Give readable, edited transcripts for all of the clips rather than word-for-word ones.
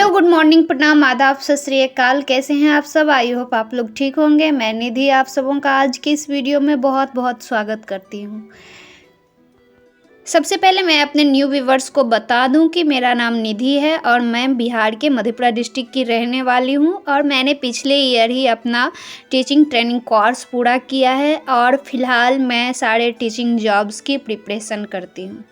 Hello, good morning, प्रणाम, आदाब, सत श्री अकाल। कैसे हैं आप सब? आई होप आप लोग ठीक होंगे। मैं निधि आप सबों का आज की इस वीडियो में बहुत बहुत स्वागत करती हूँ। सबसे पहले मैं अपने न्यू व्यूवर्स को बता दूं कि मेरा नाम निधि है और मैं बिहार के मधेपुरा डिस्ट्रिक्ट की रहने वाली हूं और मैंने पिछले ईयर ही अपना टीचिंग ट्रेनिंग कोर्स पूरा किया है और फ़िलहाल मैं सारे टीचिंग जॉब्स की प्रिपरेशन करती हूं।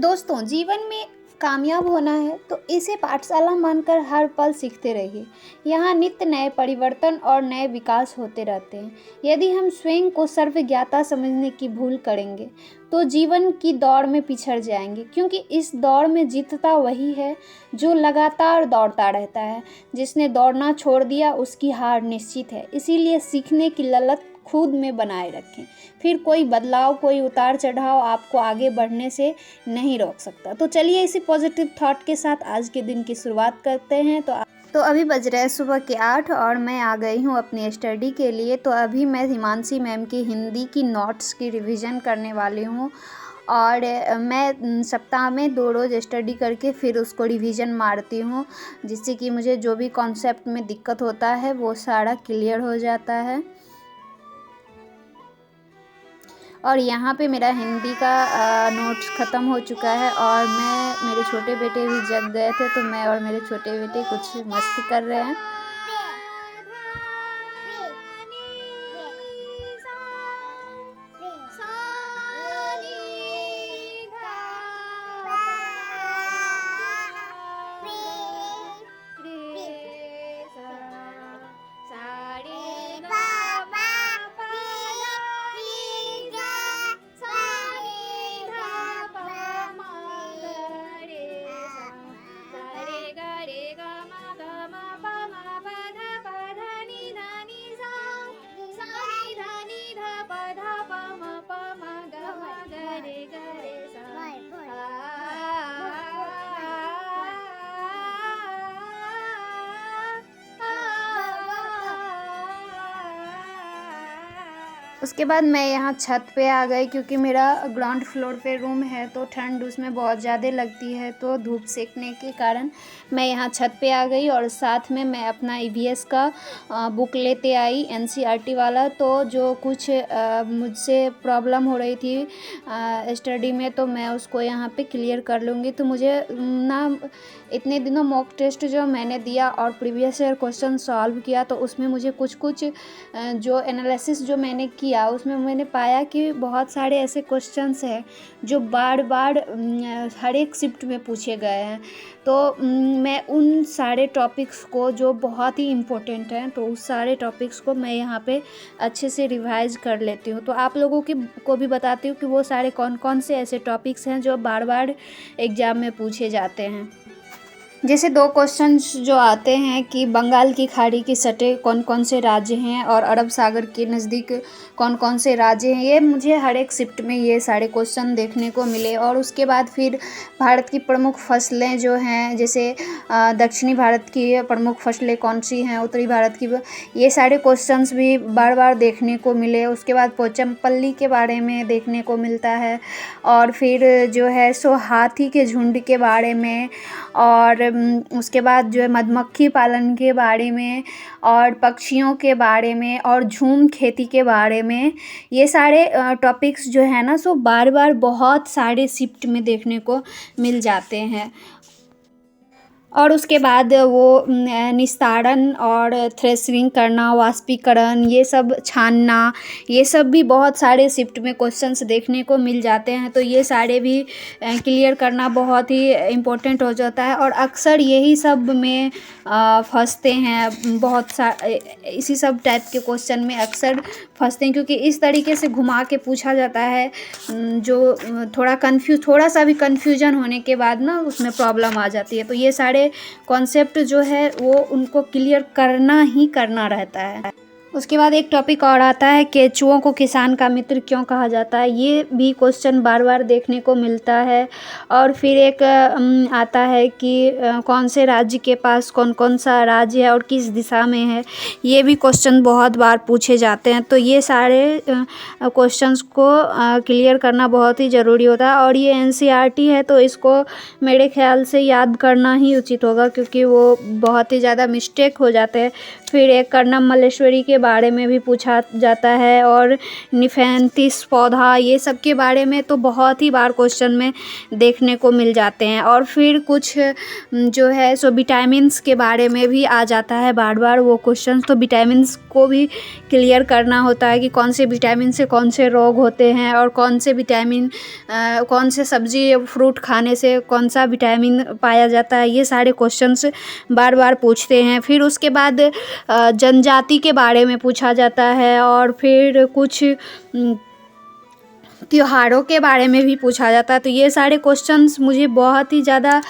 दोस्तों, जीवन में कामयाब होना है तो इसे पाठशाला मानकर हर पल सीखते रहिए। यहाँ नित्य नए परिवर्तन और नए विकास होते रहते हैं। यदि हम स्वयं को सर्वज्ञाता समझने की भूल करेंगे तो जीवन की दौड़ में पिछड़ जाएंगे, क्योंकि इस दौड़ में जीतता वही है जो लगातार दौड़ता रहता है। जिसने दौड़ना छोड़ दिया उसकी हार निश्चित है। इसीलिए सीखने की ललक खुद में बनाए रखें। फिर कोई बदलाव, कोई उतार चढ़ाव आपको आगे बढ़ने से नहीं रोक सकता। तो चलिए इसी पॉजिटिव थॉट के साथ आज के दिन की शुरुआत करते हैं। तो अभी बज रहे हैं सुबह के 8 और मैं आ गई हूँ अपनी स्टडी के लिए। तो अभी मैं हिमांशी मैम की हिंदी की नोट्स की रिवीजन करने वाली हूँ और मैं सप्ताह में 2 रोज़ स्टडी करके फिर उसको रिवीजन मारती हूँ, जिससे कि मुझे जो भी कॉन्सेप्ट में दिक्कत होता है वो सारा क्लियर हो जाता है। और यहाँ पे मेरा हिंदी का नोट्स ख़त्म हो चुका है और मेरे छोटे बेटे भी जग गए थे, तो मैं और मेरे छोटे बेटे कुछ मस्ती कर रहे हैं। उसके बाद मैं यहाँ छत पे आ गई, क्योंकि मेरा ग्राउंड फ्लोर पे रूम है तो ठंड उसमें बहुत ज़्यादा लगती है, तो धूप सेकने के कारण मैं यहाँ छत पे आ गई। और साथ में मैं अपना ईवीएस का बुक लेते आई, एनसीईआरटी वाला। तो जो कुछ मुझसे प्रॉब्लम हो रही थी स्टडी में, तो मैं उसको यहाँ पे क्लियर कर लूँगी। तो मुझे ना इतने दिनों मॉक टेस्ट जो मैंने दिया और प्रीवियस ईयर क्वेश्चन सॉल्व किया, तो उसमें मुझे कुछ जो एनालिसिस जो मैंने किया उसमें मैंने पाया कि बहुत सारे ऐसे क्वेश्चंस हैं जो बार बार हर एक शिफ्ट में पूछे गए हैं। तो मैं उन सारे टॉपिक्स को, जो बहुत ही इम्पोर्टेंट हैं, तो उस सारे टॉपिक्स को मैं यहाँ पे अच्छे से रिवाइज कर लेती हूँ। तो आप लोगों को भी बताती हूँ कि वो सारे कौन कौन से ऐसे टॉपिक्स हैं जो बार बार एग्ज़ाम में पूछे जाते हैं। जैसे 2 क्वेश्चंस जो आते हैं कि बंगाल की खाड़ी के सटे कौन कौन से राज्य हैं और अरब सागर के नज़दीक कौन कौन से राज्य हैं, ये मुझे हर एक शिफ्ट में ये सारे क्वेश्चन देखने को मिले। और उसके बाद फिर भारत की प्रमुख फसलें जो हैं, जैसे दक्षिणी भारत की प्रमुख फसलें कौन सी हैं, उत्तरी भारत की, ये सारे क्वेश्चंस भी बार बार देखने को मिले। उसके बाद पोचमपल्ली के बारे में देखने को मिलता है और फिर जो है सो हाथी के झुंड के बारे में, और उसके बाद जो है मधुमक्खी पालन के बारे में और पक्षियों के बारे में और झूम खेती के बारे में। ये सारे टॉपिक्स जो है ना सो बार बार बहुत सारे शिफ्ट में देखने को मिल जाते हैं। और उसके बाद वो निस्तारण और थ्रेशरिंग करना, वाष्पीकरण, ये सब छानना, ये सब भी बहुत सारे शिफ्ट में क्वेश्चंस देखने को मिल जाते हैं। तो ये सारे भी क्लियर करना बहुत ही इम्पोर्टेंट हो जाता है। और अक्सर यही सब में फंसते हैं, इसी सब टाइप के क्वेश्चन में अक्सर फंसते हैं, क्योंकि इस तरीके से घुमा के पूछा जाता है जो थोड़ा सा भी कन्फ्यूजन होने के बाद ना उसमें प्रॉब्लम आ जाती है। तो ये सारे कॉन्सेप्ट जो है वो उनको क्लियर करना ही करना रहता है। उसके बाद एक टॉपिक और आता है, केंचुओं को किसान का मित्र क्यों कहा जाता है। ये भी क्वेश्चन बार बार देखने को मिलता है। और फिर एक आता है कि कौन से राज्य के पास कौन कौन सा राज्य है और किस दिशा में है। ये भी क्वेश्चन बहुत बार पूछे जाते हैं। तो ये सारे क्वेश्चंस को क्लियर करना बहुत ही ज़रूरी होता है। और ये एनसीईआरटी है तो इसको मेरे ख्याल से याद करना ही उचित होगा, क्योंकि वो बहुत ही ज़्यादा मिस्टेक हो जाते हैं। फिर एक कर्णम मल्लेश्वरी के बारे में भी पूछा जाता है, और निफेंथिस पौधा, ये सब के बारे में तो बहुत ही बार क्वेश्चन में देखने को मिल जाते हैं। और फिर कुछ जो है सो विटामिन्स के बारे में भी आ जाता है बार बार वो क्वेश्चन। तो विटामिन्स को भी क्लियर करना होता है कि कौन से विटामिन से कौन से रोग होते हैं, और कौन से विटामिन कौन से सब्जी फ्रूट खाने से कौन सा विटामिन पाया जाता है। ये सारे क्वेश्चंस बार बार पूछते हैं। फिर उसके बाद जनजाति के बारे में पूछा जाता है, और फिर कुछ त्योहारों के बारे में भी पूछा जाता है। तो ये सारे क्वेश्चंस मुझे बहुत ही ज़्यादा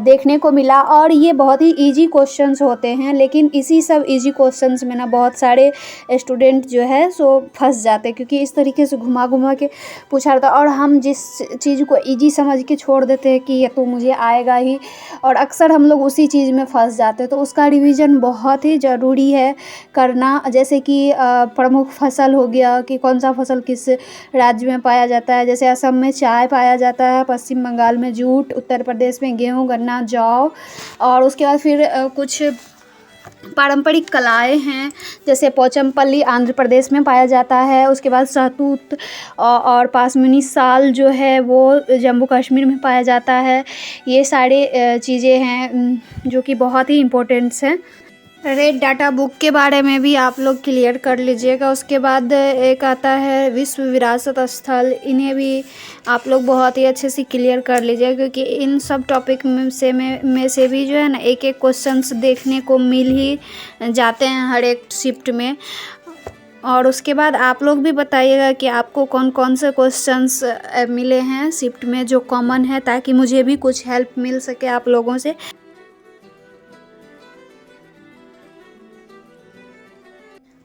देखने को मिला, और ये बहुत ही इजी क्वेश्चंस होते हैं। लेकिन इसी सब इजी क्वेश्चंस में ना बहुत सारे स्टूडेंट जो है सो फंस जाते हैं, क्योंकि इस तरीके से घुमा घुमा के पूछा जाता है, और हम जिस चीज़ को इजी समझ के छोड़ देते हैं कि ये तो मुझे आएगा ही, और अक्सर हम लोग उसी चीज़ में फंस जाते हैं। तो उसका रिवीजन बहुत ही ज़रूरी है करना। जैसे कि प्रमुख फसल हो गया कि कौन सा फसल किस राज्य में पाया जाता है। जैसे असम में चाय पाया जाता है, पश्चिम बंगाल में जूट, उत्तर प्रदेश में गेहूँ, गन्ना, जौ। और उसके बाद फिर कुछ पारंपरिक कलाएं हैं, जैसे पोचमपल्ली आंध्र प्रदेश में पाया जाता है। उसके बाद सहतूत और पासमिनी शाल जो है वो जम्मू कश्मीर में पाया जाता है। ये सारे चीज़ें हैं जो कि बहुत ही इम्पोर्टेंट्स हैं। रेड डाटा बुक के बारे में भी आप लोग क्लियर कर लीजिएगा। उसके बाद एक आता है विश्व विरासत स्थल, इन्हें भी आप लोग बहुत ही अच्छे से क्लियर कर लीजिएगा, क्योंकि इन सब टॉपिक में से भी जो है ना एक एक क्वेश्चंस देखने को मिल ही जाते हैं हर एक शिफ्ट में। और उसके बाद आप लोग भी बताइएगा कि आपको कौन कौन से क्वेश्चंस मिले हैं शिफ्ट में जो कॉमन है, ताकि मुझे भी कुछ हेल्प मिल सके आप लोगों से।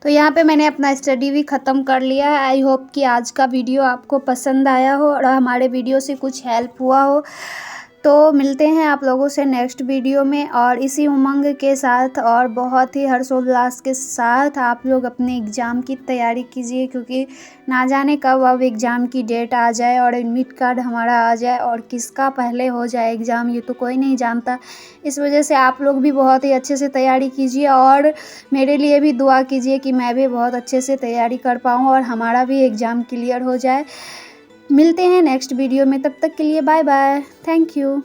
तो यहाँ पे मैंने अपना स्टडी भी ख़त्म कर लिया है। आई होप कि आज का वीडियो आपको पसंद आया हो और हमारे वीडियो से कुछ हेल्प हुआ हो। तो मिलते हैं आप लोगों से नेक्स्ट वीडियो में, और इसी उमंग के साथ और बहुत ही हर्षोल्लास के साथ आप लोग अपने एग्ज़ाम की तैयारी कीजिए, क्योंकि ना जाने कब अब एग्ज़ाम की डेट आ जाए और एडमिट कार्ड हमारा आ जाए, और किसका पहले हो जाए एग्ज़ाम ये तो कोई नहीं जानता। इस वजह से आप लोग भी बहुत ही अच्छे से तैयारी कीजिए, और मेरे लिए भी दुआ कीजिए कि मैं भी बहुत अच्छे से तैयारी कर पाऊँ और हमारा भी एग्ज़ाम क्लियर हो जाए। मिलते हैं नेक्स्ट वीडियो में, तब तक के लिए बाय बाय, थैंक यू।